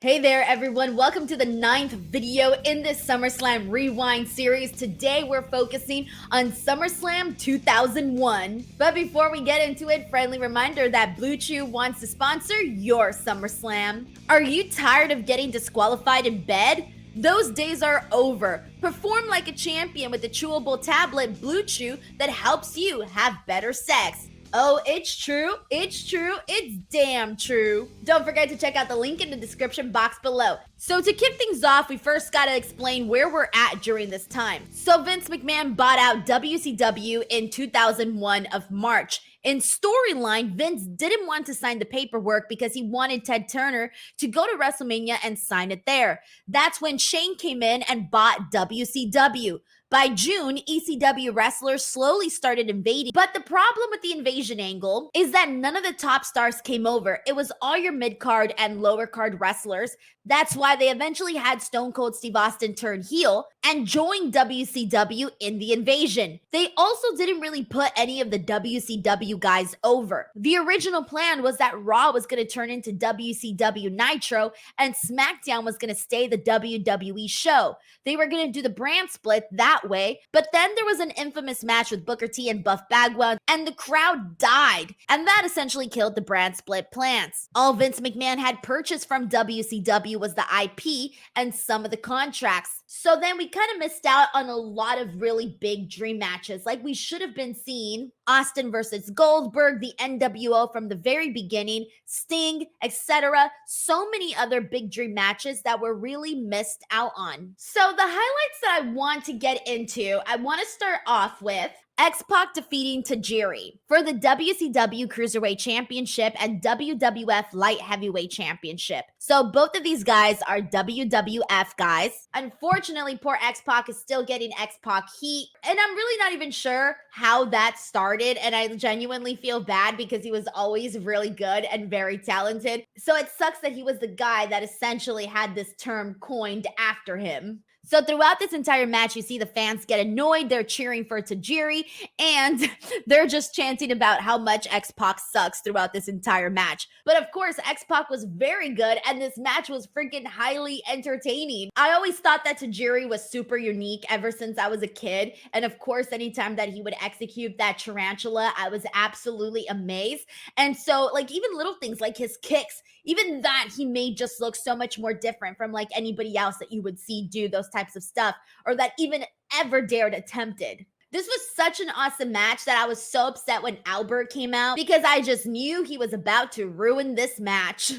Hey there everyone, welcome to the 9th video in this SummerSlam Rewind Series. Today we're focusing on SummerSlam 2001. But before we get into it, friendly reminder that Blue Chew wants to sponsor your SummerSlam. Are you tired of getting disqualified in bed? Those days are over. Perform like a champion with the chewable tablet Blue Chew that helps you have better sex. Oh, it's true, it's damn true. Don't forget to check out the link in the description box below. So to kick things off, we first gotta explain where we're at during this time. So Vince McMahon bought out WCW in 2001 of March. In storyline, Vince didn't want to sign the paperwork because he wanted Ted Turner to go to WrestleMania and sign it there. That's when Shane came in and bought WCW. By June, ECW wrestlers slowly started invading, but the problem with the invasion angle is that none of the top stars came over. It was all your mid-card and lower-card wrestlers. That's why they eventually had Stone Cold Steve Austin turn heel and join WCW in the invasion. They also didn't really put any of the WCW guys over. The original plan was that Raw was going to turn into WCW Nitro and SmackDown was going to stay the WWE show. They were going to do the brand split that way, but then there was an infamous match with Booker T and Buff Bagwell, and the crowd died, and that essentially killed the brand split plans. All Vince McMahon had purchased from WCW was the IP and some of the contracts. So then we kind of missed out on a lot of really big dream matches. Like we should have been seeing Austin versus Goldberg, the NWO from the very beginning, Sting, etc. So many other big dream matches that were really missed out on. So the highlights that I want to get into, I want to start off with X-Pac defeating Tajiri for the WCW Cruiserweight Championship and WWF Light Heavyweight Championship. So both of these guys are WWF guys. Unfortunately, poor X-Pac is still getting X-Pac heat, and I'm really not even sure how that started, and I genuinely feel bad because he was always really good and very talented. So it sucks that he was the guy that essentially had this term coined after him. So throughout this entire match, you see the fans get annoyed. They're cheering for Tajiri, and they're just chanting about how much X-Pac sucks throughout this entire match. But of course, X-Pac was very good, and this match was freaking highly entertaining. I always thought that Tajiri was super unique ever since I was a kid. And of course, anytime that he would execute that tarantula, I was absolutely amazed. And so, like, even little things like his kicks, even that he made just look so much more different from like anybody else that you would see do those types of stuff or that even ever dared attempted. This was such an awesome match that I was so upset when Albert came out because I just knew he was about to ruin this match.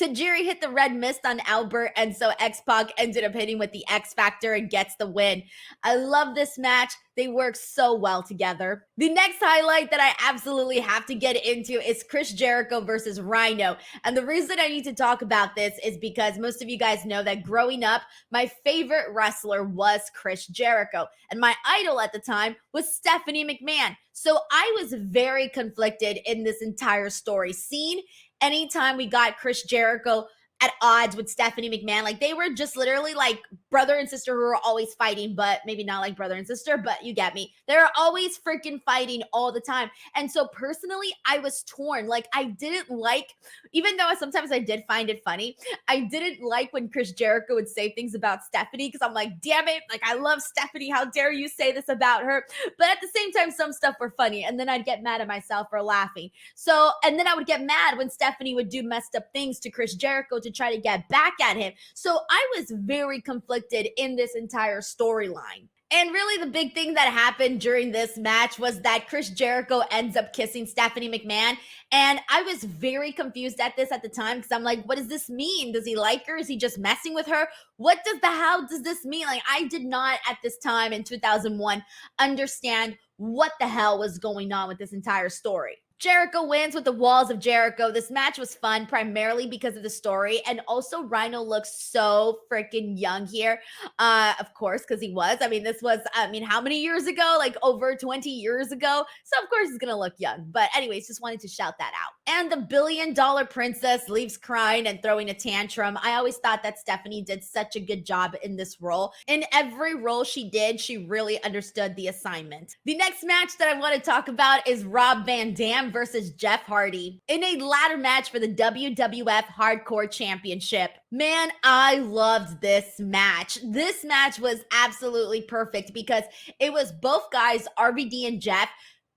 Tajiri hit the red mist on Albert, and so X-Pac ended up hitting with the X Factor and gets the win. I love this match. They work so well together. The next highlight that I absolutely have to get into is Chris Jericho versus Rhyno. And the reason I need to talk about this is because most of you guys know that growing up, my favorite wrestler was Chris Jericho. And my idol at the time was Stephanie McMahon. So I was very conflicted in this entire story. Seeing anytime we got Chris Jericho at odds with Stephanie McMahon, like they were just literally like brother and sister who were always fighting, but maybe not like brother and sister, but you get me. They're always freaking fighting all the time. And so personally, I was torn. Like I didn't like, even though sometimes I did find it funny, I didn't like when Chris Jericho would say things about Stephanie because I'm like, damn it, like I love Stephanie. How dare you say this about her? But at the same time, some stuff were funny. And then I'd get mad at myself for laughing. So, and then I would get mad when Stephanie would do messed up things to Chris Jericho to try to get back at him. So I was very conflicted in this entire storyline. And really the big thing that happened during this match was that Chris Jericho ends up kissing Stephanie McMahon. And I was very confused at this at the time because I'm like, what does this mean? Does he like her? Is he just messing with her? What does the hell does this mean? Like I did not at this time in 2001 understand what the hell was going on with this entire story. Jericho wins with the Walls of Jericho. This match was fun primarily because of the story, and also Rhyno looks so freaking young here. Of course, because he was. I mean, this was, how many years ago? Like over 20 years ago. So of course he's gonna look young. But anyways, just wanted to shout that out. And the $1 billion princess leaves crying and throwing a tantrum. I always thought that Stephanie did such a good job in this role. In every role she did, she really understood the assignment. The next match that I want to talk about is Rob Van Dam SummerSlam versus Jeff Hardy in a ladder match for the WWF Hardcore Championship. Man, I loved this match. This match was absolutely perfect because it was both guys, RVD and Jeff,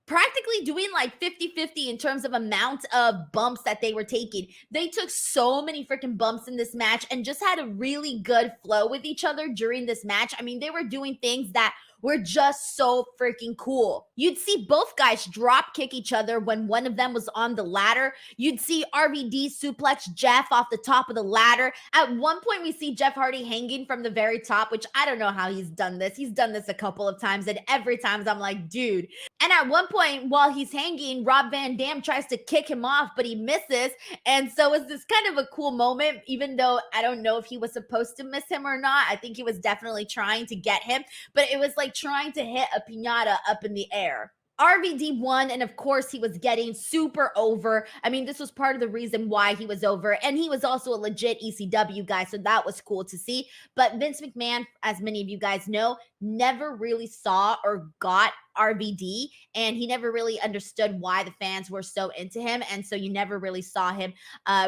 practically doing like 50-50 in terms of amount of bumps that they were taking. They took so many freaking bumps in this match and just had a really good flow with each other during this match. I mean, they were doing things that were just so freaking cool. You'd see both guys drop kick each other when one of them was on the ladder. You'd see RVD suplex Jeff off the top of the ladder. At one point, we see Jeff Hardy hanging from the very top, which I don't know how he's done this. He's done this a couple of times, and every time I'm like, dude. And at one point, while he's hanging, Rob Van Dam tries to kick him off, but he misses. And so it's this kind of a cool moment, even though I don't know if he was supposed to miss him or not. I think he was definitely trying to get him, but it was like trying to hit a piñata up in the air. RVD won, and of course, he was getting super over. I mean, this was part of the reason why he was over, and he was also a legit ECW guy, so that was cool to see. But Vince McMahon, as many of you guys know, never really saw or got RVD, and he never really understood why the fans were so into him, and so you never really saw him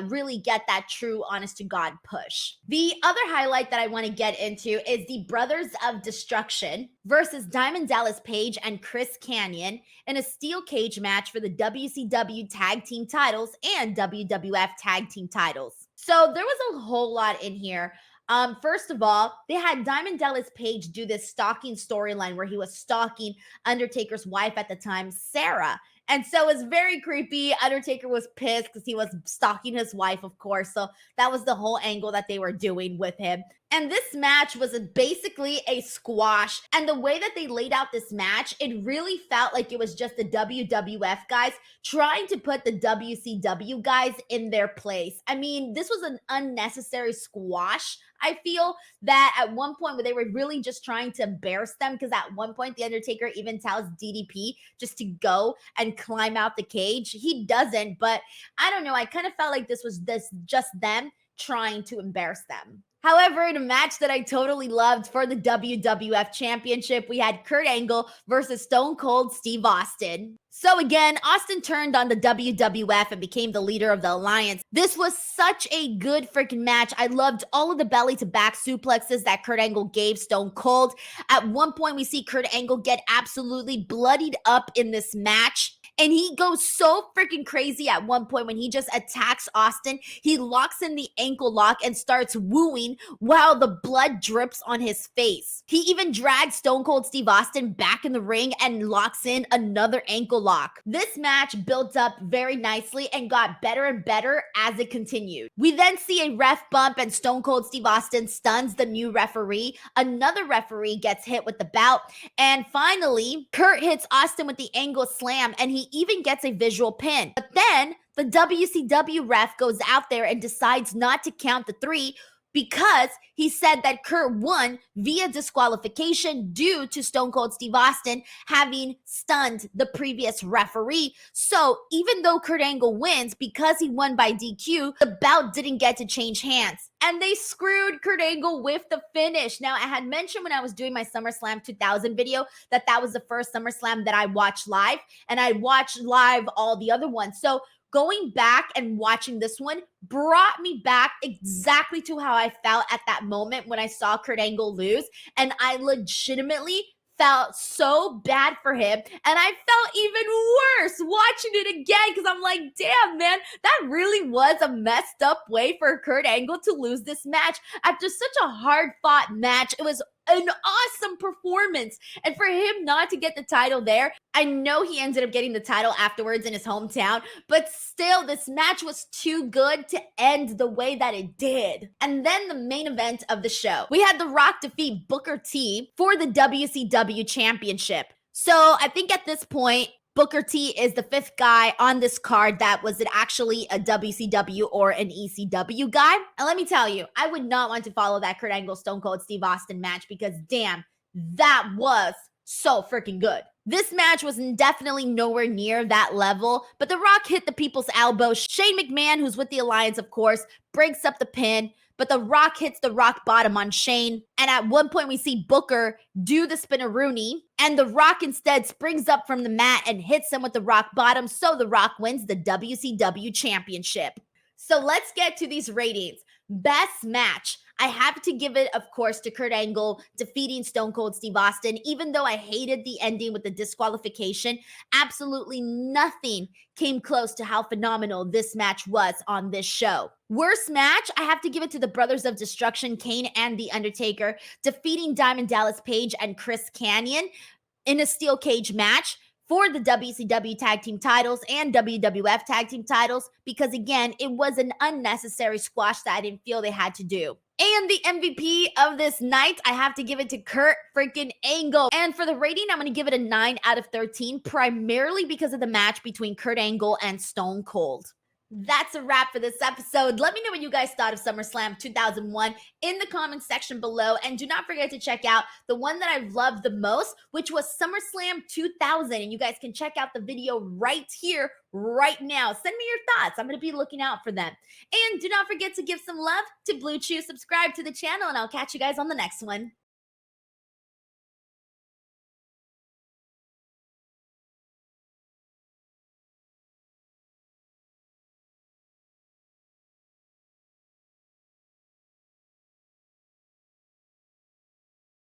really get that true honest-to-God push. The other highlight that I want to get into is the Brothers of Destruction versus Diamond Dallas Page and Chris Kanyon in a steel cage match for the WCW Tag Team titles and WWF Tag Team titles. So there was a whole lot in here. First of all, they had Diamond Dallas Page do this stalking storyline where he was stalking Undertaker's wife at the time, Sarah. And so it was very creepy. Undertaker was pissed because he was stalking his wife, of course. So that was the whole angle that they were doing with him. And this match was basically a squash. And the way that they laid out this match, it really felt like it was just the WWF guys trying to put the WCW guys in their place. I mean, this was an unnecessary squash. I feel that at one point where they were really just trying to embarrass them, because at one point the Undertaker even tells DDP just to go and climb out the cage. He doesn't, but I don't know. I kind of felt like this was just them trying to embarrass them. However, in a match that I totally loved for the WWF Championship, we had Kurt Angle versus Stone Cold Steve Austin. So again, Austin turned on the WWF and became the leader of the alliance. This was such a good freaking match. I loved all of the belly-to-back suplexes that Kurt Angle gave Stone Cold. At one point, we see Kurt Angle get absolutely bloodied up in this match. And he goes so freaking crazy at one point when he just attacks Austin. He locks in the ankle lock and starts wooing while the blood drips on his face. He even drags Stone Cold Steve Austin back in the ring and locks in another ankle lock. This match built up very nicely and got better and better as it continued. We then see a ref bump and Stone Cold Steve Austin stuns the new referee. Another referee gets hit with the belt. And finally, Kurt hits Austin with the angle slam, and he even gets a visual pin. But then the WCW ref goes out there and decides not to count the 3 because he said that Kurt won via disqualification due to Stone Cold Steve Austin having stunned the previous referee. So even though Kurt Angle wins, because he won by DQ, the belt didn't get to change hands. And they screwed Kurt Angle with the finish. Now, I had mentioned when I was doing my SummerSlam 2000 video that that was the first SummerSlam that I watched live, and I watched live all the other ones. So going back and watching this one brought me back exactly to how I felt at that moment when I saw Kurt Angle lose. And I legitimately felt so bad for him. And I felt even worse watching it again because I'm like, damn, man, that really was a messed up way for Kurt Angle to lose this match after such a hard-fought match. It was an awesome performance. And for him not to get the title there, I know he ended up getting the title afterwards in his hometown, but still, this match was too good to end the way that it did. And then the main event of the show, we had The Rock defeat Booker T for the WCW Championship. So I think at this point, Booker T is the 5th guy on this card that was actually a WCW or an ECW guy. And let me tell you, I would not want to follow that Kurt Angle Stone Cold Steve Austin match because damn, that was so freaking good. This match was definitely nowhere near that level, but The Rock hit the people's elbow. Shane McMahon, who's with the Alliance, of course, breaks up the pin. but The Rock hits the rock bottom on Shane. And at one point, we see Booker do the spinneroonie, and The Rock instead springs up from the mat and hits him with the rock bottom, so The Rock wins the WCW Championship. So let's get to these ratings. Best match. I have to give it, of course, to Kurt Angle defeating Stone Cold Steve Austin. Even though I hated the ending with the disqualification, absolutely nothing came close to how phenomenal this match was on this show. Worst match, I have to give it to the Brothers of Destruction, Kane and The Undertaker, defeating Diamond Dallas Page and Chris Kanyon in a steel cage match for the WCW Tag Team titles and WWF Tag Team titles, because again, it was an unnecessary squash that I didn't feel they had to do. And the MVP of this night, I have to give it to Kurt freaking Angle. And for the rating, I'm going to give it a 9 out of 13, primarily because of the match between Kurt Angle and Stone Cold. That's a wrap for this episode. Let me know what you guys thought of SummerSlam 2001 in the comments section below. And do not forget to check out the one that I loved the most, which was SummerSlam 2000. And you guys can check out the video right here, right now. Send me your thoughts. I'm going to be looking out for them. And do not forget to give some love to Blue Chew. Subscribe to the channel, and I'll catch you guys on the next one.